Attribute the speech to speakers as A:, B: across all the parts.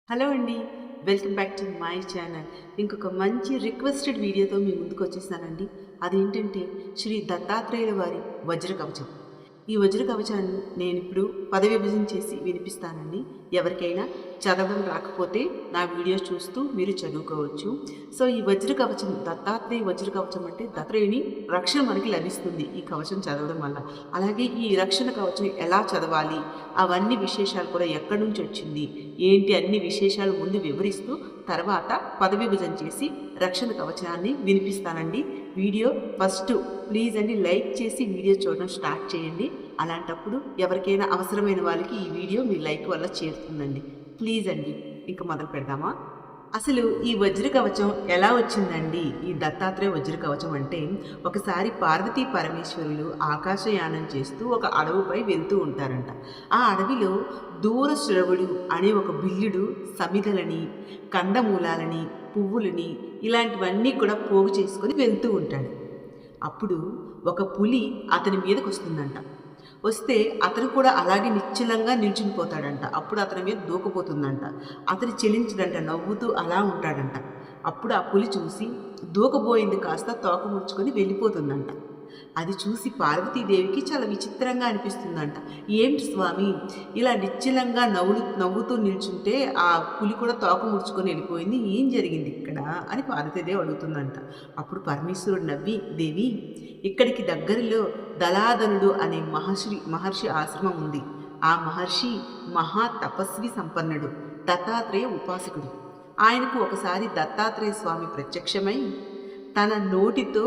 A: Hello అండి. Welcome back to my channel. ఇంకొక మంచి రిక్వెస్టెడ్ వీడియోతో మీ ముందుకు వచ్చేసానండి. అదేంటంటే శ్రీ దత్తాత్రేయుల వారి వజ్ర కవచం. ఈ వజ్ర కవచాన్ని నేను ఇప్పుడు విభజన చేసి వినిపిస్తానండి. ఎవరికైనా చదవడం రాకపోతే నా వీడియో చూస్తూ మీరు చదువుకోవచ్చు. సో ఈ వజ్ర కవచం, దత్తాత్రేయ వజ్ర కవచం అంటే దత్తాత్రేయుని రక్షణ మనకి లభిస్తుంది ఈ కవచం చదవడం వల్ల. అలాగే ఈ రక్షణ కవచం ఎలా చదవాలి, అవన్నీ విశేషాలు కూడా ఎక్కడి నుంచి వచ్చింది ఏంటి అన్ని విశేషాలు ముందు వివరిస్తూ తర్వాత విభజన చేసి రక్షణ కవచాన్ని వినిపిస్తానండి. వీడియో ఫస్ట్ ప్లీజ్ అండి లైక్ చేసి వీడియో చూడడం స్టార్ట్ చేయండి. అలాంటప్పుడు ఎవరికైనా అవసరమైన వాళ్ళకి ఈ వీడియో మీ లైక్ వల్ల చేరుతుందండి. ప్లీజ్ అండి. ఇంకా మొదలు పెడదామా? అసలు ఈ వజ్ర కవచం ఎలా వచ్చిందండి? ఈ దత్తాత్రేయ వజ్ర కవచం అంటే ఒకసారి పార్వతీ పరమేశ్వరులు ఆకాశయానం చేస్తూ ఒక అడవిపై వెళ్తూ ఉంటారంట. ఆ అడవిలో దూర శ్రవుడు అనే ఒక బిల్లుడు సమిధలని, కందమూలాలని, పువ్వులని ఇలాంటివన్నీ కూడా పోగు చేసుకొని వెళ్తూ ఉంటాడు. అప్పుడు ఒక పులి అతని మీదకి వస్తుందంట. వస్తే అతను కూడా అలాగే నిశ్చలంగా నిల్చుని పోతాడంట. అప్పుడు అతని మీద దూకపోతుందంట. అతను చెలించడంట, నవ్వుతూ అలా ఉంటాడంట. అప్పుడు ఆ పులి చూసి దూకబోయింది కాస్త తోక ముడుచుకొని వెళ్ళిపోతుందంట. అది చూసి పార్వతీదేవికి చాలా విచిత్రంగా అనిపిస్తుందంట. ఏమిటి స్వామి ఇలా నిశ్చలంగా నవ్వుతూ నిల్చుంటే ఆ పులి కూడా తోక ముడుచుకొని వెళ్ళిపోయింది, ఏం జరిగింది ఇక్కడ అని పార్వతీదేవి అడుగుతుందంట. అప్పుడు పరమేశ్వరుడు నవ్వి, దేవి ఇక్కడికి దగ్గరలో దలాదనుడు అనే మహర్షి ఆశ్రమం ఉంది. ఆ మహర్షి మహా తపస్వి సంపన్నుడు, దత్తాత్రేయ ఉపాసకుడు. ఆయనకు ఒకసారి దత్తాత్రేయ స్వామి ప్రత్యక్షమై తన నోటితో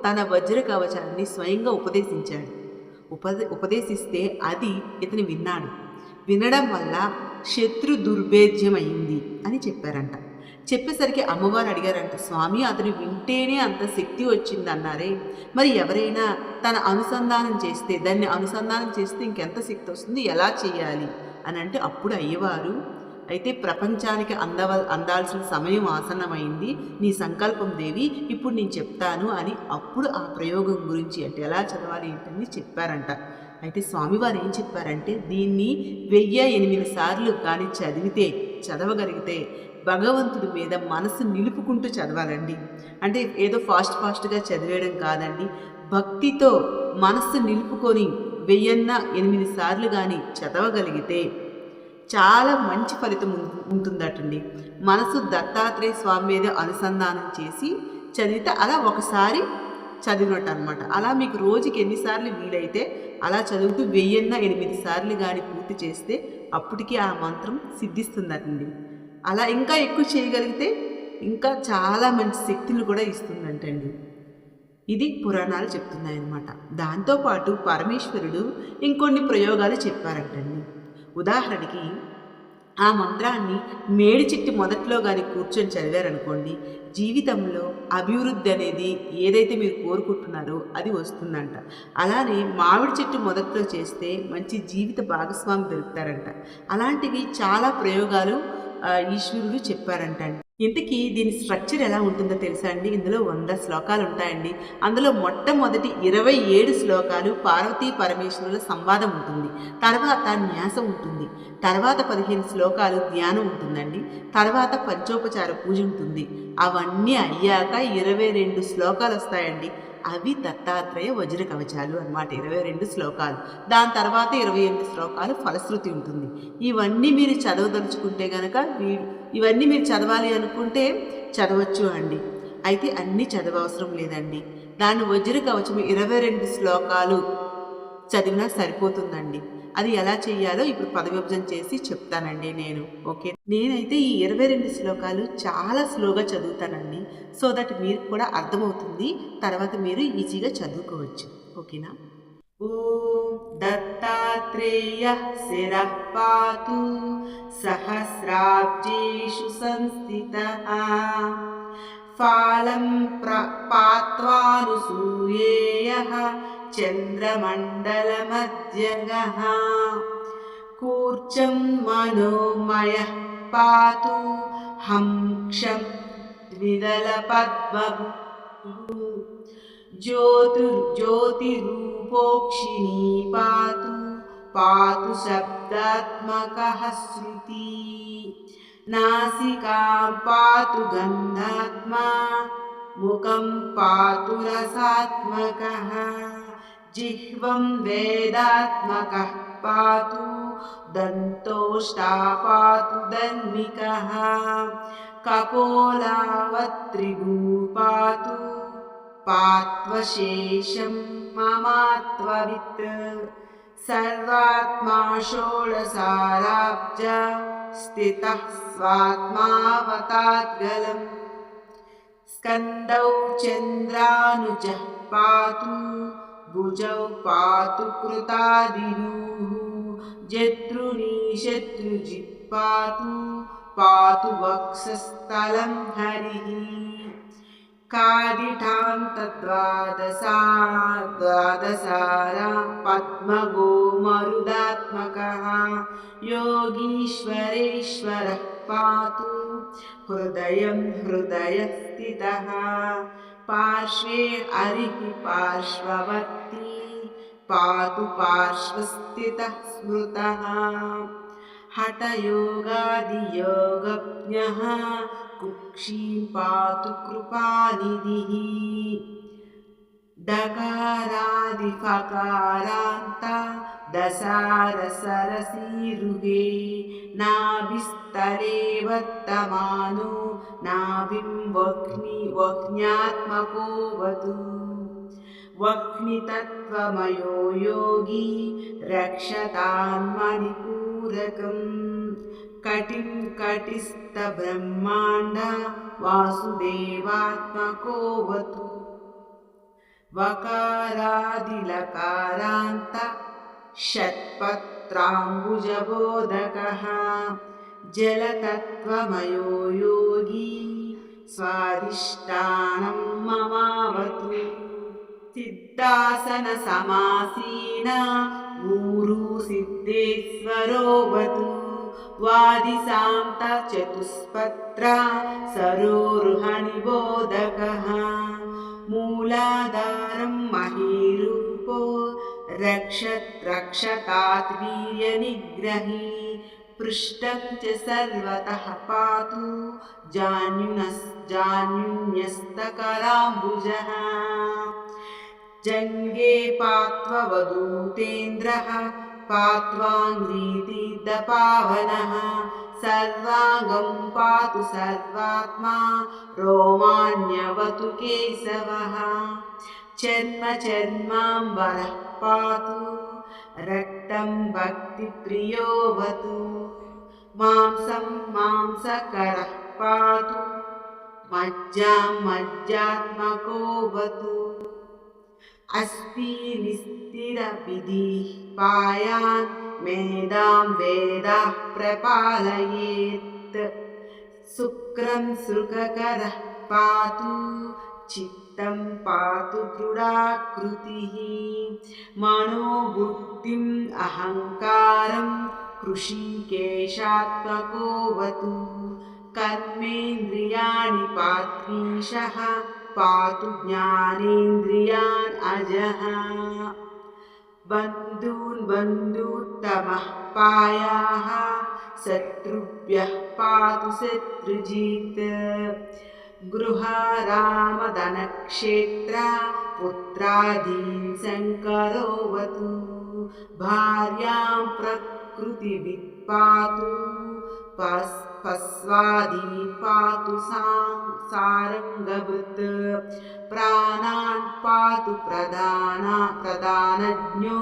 A: తన వజ్ర కవచాన్ని స్వయంగా ఉపదేశించాడు. ఉపదేశిస్తే అది ఇతని విన్నాడు. వినడం వల్ల శత్రు దుర్భేద్యమైంది అని చెప్పారంట. చెప్పేసరికి అమ్మవారు అడిగారంట, స్వామి అతను వింటేనే అంత శక్తి వచ్చింది అన్నారే, మరి ఎవరైనా దాన్ని అనుసంధానం చేస్తే ఇంకెంత శక్తి వస్తుంది, ఎలా చేయాలి అని అంటే అప్పుడు అయ్యవారు, అయితే ప్రపంచానికి అందాల్సిన సమయం ఆసన్నమైంది, నీ సంకల్పం దేవి, ఇప్పుడు నేను చెప్తాను అని అప్పుడు ఆ ప్రయోగం గురించి అంటే ఎలా చదవాలి ఏంటని చెప్పారంట. అయితే స్వామివారు ఏం చెప్పారంటే దీన్ని 1008 సార్లు కానీ చదవగలిగితే భగవంతుడి మీద మనసు నిలుపుకుంటూ చదవాలండి. అంటే ఏదో ఫాస్ట్గా చదివేయడం కాదండి. భక్తితో మనస్సు నిలుపుకొని 1008 సార్లు కానీ చదవగలిగితే చాలా మంచి ఫలితం ఉంటుందటండి. మనసు దత్తాత్రేయ స్వామి మీద అనుసంధానం చేసి చదివితే అలా ఒకసారి చదివినట్టు అనమాట. అలా మీకు రోజుకి ఎన్నిసార్లు వీలైతే అలా చదువుతూ 1008 సార్లు కానీ పూర్తి చేస్తే అప్పటికి ఆ మంత్రం సిద్ధిస్తుందటండి. అలా ఇంకా ఎక్కువ చేయగలిగితే ఇంకా చాలా మంచి శక్తులు కూడా ఇస్తుందంటండి. ఇది పురాణాలు చెప్తున్నాయన్నమాట. దాంతోపాటు పరమేశ్వరుడు ఇంకొన్ని ప్రయోగాలు చెప్పారంటండి. ఉదాహరణకి ఆ మంత్రాన్ని మేడి చెట్టు మొదట్లో కానీ కూర్చొని చదివారనుకోండి, జీవితంలో అభివృద్ధి అనేది ఏదైతే మీరు కోరుకుంటున్నారో అది వస్తుందంట. అలానే మామిడి చెట్టు మొదట్లో చేస్తే మంచి జీవిత భాగస్వామి దొరుకుతారంట. అలాంటివి చాలా ప్రయోగాలు ఈశ్వరుడు చెప్పారంట. ఇంతకీ దీని స్ట్రక్చర్ ఎలా ఉంటుందో తెలుసా అండి? ఇందులో 100 శ్లోకాలు ఉంటాయండి. అందులో మొట్టమొదటి 27 శ్లోకాలు పార్వతీ పరమేశ్వరుల సంవాదం ఉంటుంది. తర్వాత న్యాస ఉంటుంది. తర్వాత 15 శ్లోకాలు ధ్యానం ఉంటుందండి. తర్వాత పంచోపచార పూజ ఉంటుంది. అవన్నీ అయ్యాక 22 శ్లోకాలు వస్తాయండి. అవి దత్తాత్రేయ వజ్ర కవచాలు అన్నమాట. 22 శ్లోకాలు. దాని తర్వాత 28 శ్లోకాలు ఫలశ్రుతి ఉంటుంది. ఇవన్నీ మీరు చదవదలుచుకుంటే కనుక ఇవన్నీ మీరు చదవాలి అనుకుంటే చదవచ్చు అండి. అయితే అన్నీ చదవవసరం లేదండి. దాని వజ్ర కవచం 22 శ్లోకాలు చదివినా సరిపోతుందండి. అది ఎలా చేయాలో ఇప్పుడు విభజన చేసి చెప్తానండి నేను. ఓకే, నేనైతే ఈ 22 శ్లోకాలు చాలా స్లోగా చదువుతానండి. సో దట్ మీరు కూడా అర్థమవుతుంది. తర్వాత మీరు ఈజీగా చదువుకోవచ్చు. ఓకేనా? ఓం దత్తాత్రేయ శిరః పాతు సహస్రాబ్జేషు సంస్థితః ఫాలం పాత్వానుసూయేయః చంద్రమండలమధ్యగః కూర్చం మనోమయః పాతు హంక్షం ద్విదళపద్మభూ జ్యోతిరూపోక్షిణీ పాతు శబ్దాత్మకః శృతి नासिकां पातु गन्धात्मा मुखं पातु रसात्मकः जिह्वं वेदात्मकः पातु दन्तोष्टा पातु दन्मिकः कपोलावत्त्रिभू पातु पात्वशेषं ममात्ववित् सर्वात्मा षोडशाराब्ज स्थितः स्वात्मावताद्गलम् स्कन्दौ चन्द्रानुजः पातु भुजौ पातु कृतादिरूः जत्रुणी शत्रुजित् पातु पातु वक्षस्थलं हरिः द्वादशारा पद्मगो मरुदात्मकः योगीश्वरेश्वरः पातु हृदयं हृदयस्थितः पार्श्वे हरिः पार्श्ववर्ती पातु पार्श्वस्थितः स्मृतः हठयोगादियोगज्ञः कुक्षीं पातु कृपानिधिः डकारादिफकारान्त दशारसरसीरुहे नाभिस्तले वर्तमानो नाभिं वह्न्यात्मकोऽवतु वह्नितत्त्वमयो योगी रक्षतान्मणिपूरकम् कटिं कटिस्थब्रह्माण्ड वासुदेवात्मकोऽवतु वकारादिलकारान्त षट्पत्राम्बुजबोधकः जलतत्त्वमयो योगी स्वाधिष्ठानं ममावतु सिद्धासनसमासीन ऊरू सिद्धेश्वरोऽवतु वादिसान्त चतुष्पत्र सरोरुहनिबोधकः मूलाधारं महीरूपो रक्षतात् वीर्यनिग्रही पृष्ठं च सर्वतः पातु जान्युन्यस्तकराम्बुजः जङ्गे पात्ववधूतेन्द्रः पात्वाङ्घ्रितीर्थपावनः सर्वाङ्गं पातु सर्वात्मा रोमाण्यवतु केशवः चर्माम्बरः पातु रक्तं भक्तिप्रियोऽवतु मांसं मांसकरः पातु मज्जात्मकोऽवतु अस्थिनिस्थिरविधिः पायान् मेदां वेदाः प्रपालयेत् शुक्रं सृगकरः पातु चित्तं पातु दृढाकृतिः मनोबुद्धिम् अहङ्कारं कृषिकेशात्मकोऽवतु कर्मेन्द्रियाणि पात्वीशः पातु ज्ञानेन्द्रियान् अजः बन्धूत्तमः पायाः शत्रुभ्यः पातु शत्रुजित् गृहारामधनक्षेत्र पुत्रादीन् शङ्करोऽवतु भार्यां प्रकृतिवित् पातु पस्वादी पातु सारङ्गवृत् प्राणान् पातु प्रधानज्ञो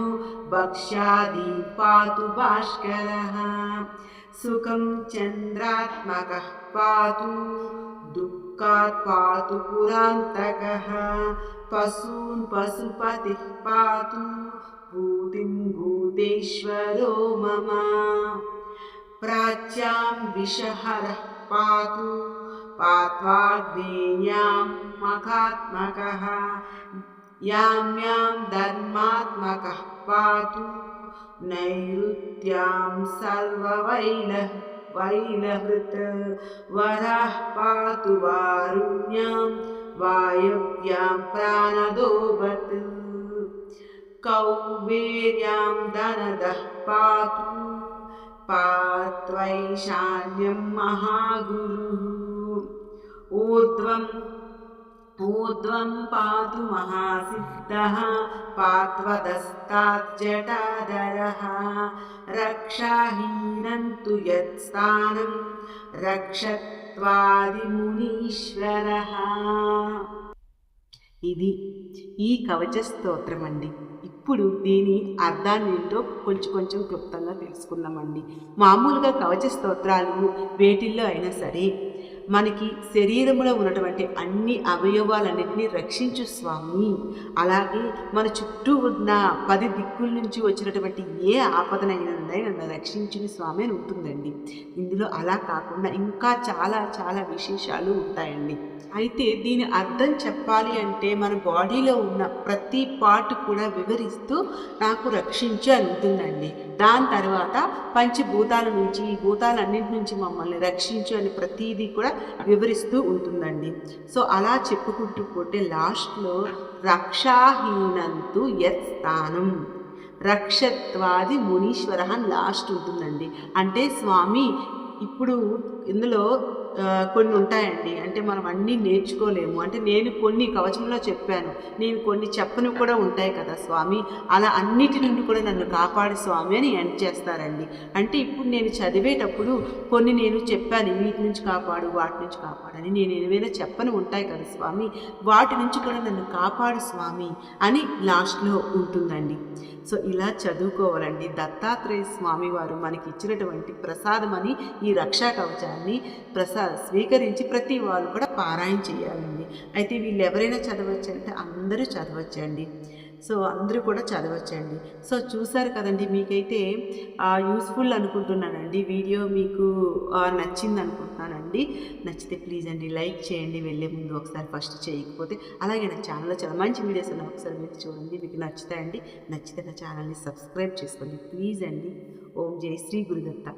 A: भक्ष्यादी पातु भास्करः सुखं चन्द्रात्मकः पातु दुःखात् पातु पुरान्तकः पशून् पशुपतिः पातु भूतिं भूतेश्वरो मम प्राच्यां विषहरः पातु पात्वाग्नेयां मखात्मकः यां धर्मात्मकः पातु नैऋत्यां सर्ववैलहृत् वरः पातु वारुण्यां वायव्यां प्राणदोवत् कौबेर्यां धनदः पातु पात्वैशान्यं महागुरुः ऊर्ध्वं पातु महासिद्धः पात्वदस्ताज्जटाधरः रक्षाहीनं तु यत्स्थानं रक्षत्वादिमुनीश्वरः। ఇది ఈ కవచ స్తోత్రం అండి. ఇప్పుడు దీని అర్థాన్ని ఏంటో కొంచెం క్లుప్తంగా తెలుసుకుందామండి. మామూలుగా కవచ స్తోత్రాలు వేటిల్లో అయినా సరే మనకి శరీరంలో ఉన్నటువంటి అన్ని అవయవాలన్నింటినీ రక్షించు స్వామి, అలాగే మన చుట్టూ ఉన్న 10 దిక్కుల నుంచి వచ్చినటువంటి ఏ ఆపదనైనా నన్ను రక్షించిన స్వామి అని ఉంటుందండి. ఇందులో అలా కాకుండా ఇంకా చాలా విశేషాలు ఉంటాయండి. అయితే దీని అర్థం చెప్పాలి అంటే మన బాడీలో ఉన్న ప్రతి పార్ట్ కూడా వివరిస్తూ నాకు రక్షించు అని ఉంటుందండి. దాని తర్వాత పంచభూతాల నుంచి ఈ భూతాలన్నింటి నుంచి మమ్మల్ని రక్షించు అని ప్రతిదీ కూడా వివరిస్తూ ఉంటుందండి. సో అలా చెప్పుకుంటూ పోతే లాస్ట్లో రక్షాహీనంతు యత్ స్థానం రక్షత్వాది మునీశ్వర అని లాస్ట్ ఉంటుందండి. అంటే స్వామి ఇప్పుడు ఇందులో కొన్ని ఉంటాయండి. అంటే మనం అన్నీ నేర్చుకోలేము. అంటే నేను కొన్ని కవచంలో చెప్పాను, నేను కొన్ని చెప్పని కూడా ఉంటాయి కదా స్వామి, అలా అన్నిటి నుండి కూడా నన్ను కాపాడు స్వామి అని ఎండ్ చేస్తారండి. అంటే ఇప్పుడు నేను చదివేటప్పుడు కొన్ని నేను చెప్పాను, వీటి నుంచి కాపాడు వాటి నుంచి కాపాడని. నేను ఏమైనా చెప్పని ఉంటాయి కదా స్వామి, వాటి నుంచి కూడా నన్ను కాపాడు స్వామి అని లాస్ట్లో ఉంటుందండి. సో ఇలా చదువుకోవాలండి. దత్తాత్రేయ స్వామి వారు మనకి ఇచ్చినటువంటి ప్రసాదం అని ఈ రక్షా కవచాన్ని స్వీకరించి ప్రతి వాళ్ళు కూడా పారాయణ చేయాలండి. అయితే వీళ్ళు ఎవరైనా చదవచ్చంటే అందరూ చదవచ్చండి. సో అందరూ కూడా చదవచ్చండి. సో చూసారు కదండి, మీకైతే యూస్ఫుల్ అనుకుంటున్నానండి. వీడియో మీకు నచ్చింది అనుకుంటున్నానండి. నచ్చితే ప్లీజ్ అండి లైక్ చేయండి. వెళ్ళే ముందు ఒకసారి ఫస్ట్ చేయకపోతే, అలాగే నా ఛానల్లో చాలా మంచి వీడియోస్ ఉన్నాయి, ఒకసారి మీరు చూడండి, మీకు నచ్చుతాయండి. నచ్చితే నా ఛానల్ని సబ్స్క్రైబ్ చేసుకోండి ప్లీజ్ అండి. ఓం జై శ్రీ గురుదత్త.